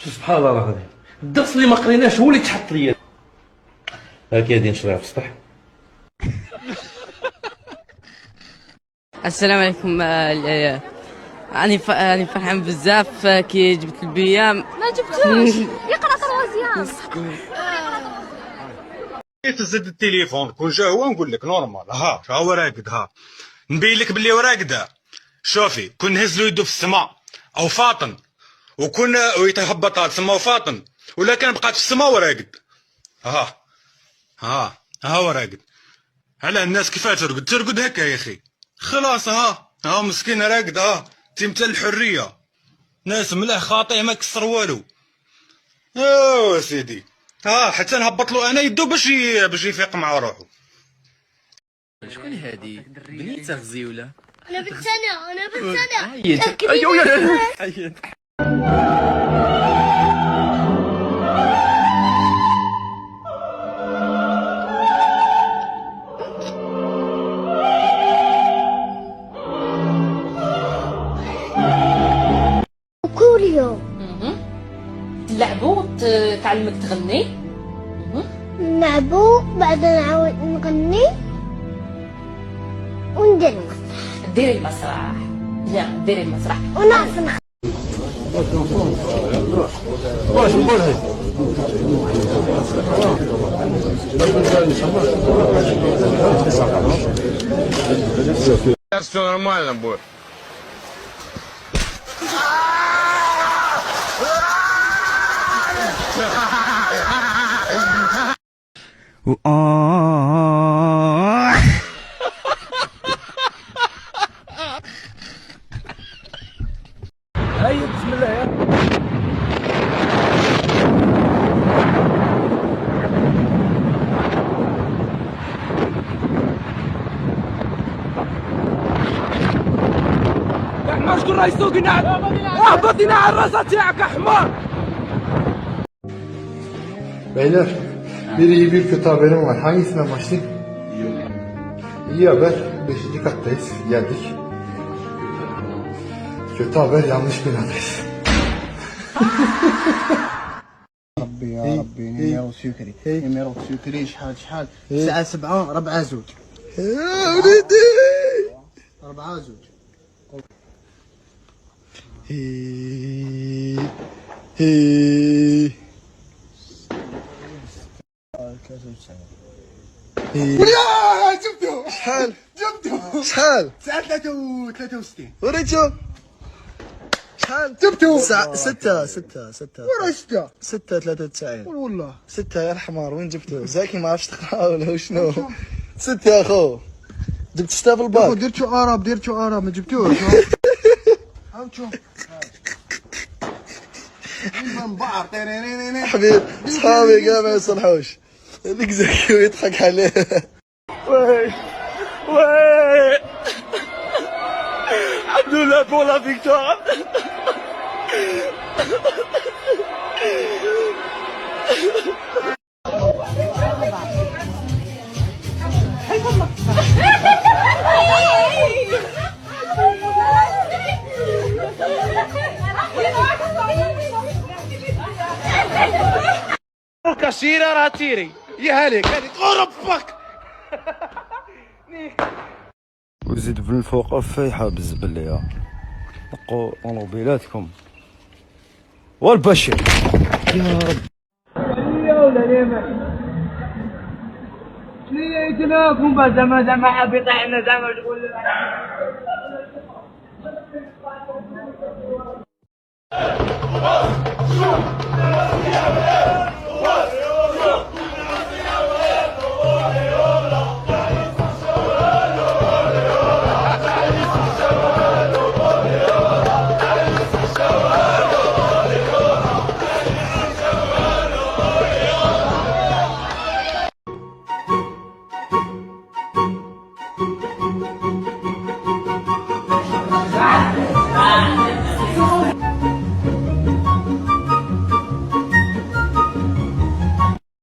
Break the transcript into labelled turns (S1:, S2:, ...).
S1: سبحان الله العظيم، الدرس اللي ما قريناش هو اللي تحط ليا. هاك غادي نشريها في السطح.
S2: السلام عليكم. راني فرحان بزاف كي جبت البيام.
S3: ما جبتوش. يقرا طروازيام.
S4: كيف تزد التليفون كون جا هو نقول لك نورمال. ها هو راقد. ها نبين لك باللي راقده. شوفي كون نهز له يدو في السماء او فاطن وكون ويتهبط تسمى وفاطن ولا كان بقات في السماء وراقد. ها هو راقد. على الناس كيفاش ترقد هكا يا اخي. خلاص ها مسكين راقد. تمثال الحريه. ناس ملاح خاطئ ما كسر والو. يا سيدي حتى نهبط له انا يدو باش يفيق مع روحو.
S2: شكون هادي؟ بنيتها غزيوله.
S3: انا بنت انا
S2: عيط. ايوا عيط.
S3: كل يوم
S5: تلعبوا تعلمك تغني.
S3: نلعبوا بعدين نعاود نغني وندير المسرح.
S5: ديري المسرح. لا ديري المسرح
S3: ونعرف نغني.
S4: Все нормально будет.
S1: هيا بسم الله يا حمار. شكون راه يسوقنا؟ اهبطينا على الراس تاعك يا حمار.
S6: Beyler, bir iyi bir kötü haberim var. Hangisinden başlayayım? İyi haber, 5. kattayız. Geldik. Kötü haber, yanlış binadayız.
S7: ربي يا ربي نيميرو سكري نيميرو سكري شحال الساعة 7 4 زوج
S6: وليدي
S7: 4 زوج
S6: يا جبته شحال جبته شحال
S7: الساعة 63
S6: وريتو شحال
S7: جبته
S6: الساعة 6
S7: ورا 6
S6: 6:93
S7: والله
S6: 6 يا الحمار. وين جبته؟ زاكي ما عرفتش تقرا ولا وشنو؟ 6 يا خو. جبت 6 في الباك.
S7: درت شو اراب ما جبتوش. هاو شوف من بعض
S6: حبيب صحابي كاع ما يصلحوش. هذيك زكي ويضحك عليه.
S1: وي الحمد لله pour la victoire.
S7: كاشيرة راه تيري يا هالك هذيك ربك.
S8: وزيد في الفوق فايحة بالزبل يا نقوا طوموبيلاتكم والبشر يا رب.
S7: يا ولا اليمن شنو يتنافون زعما حاب يطيحنا زعما تقول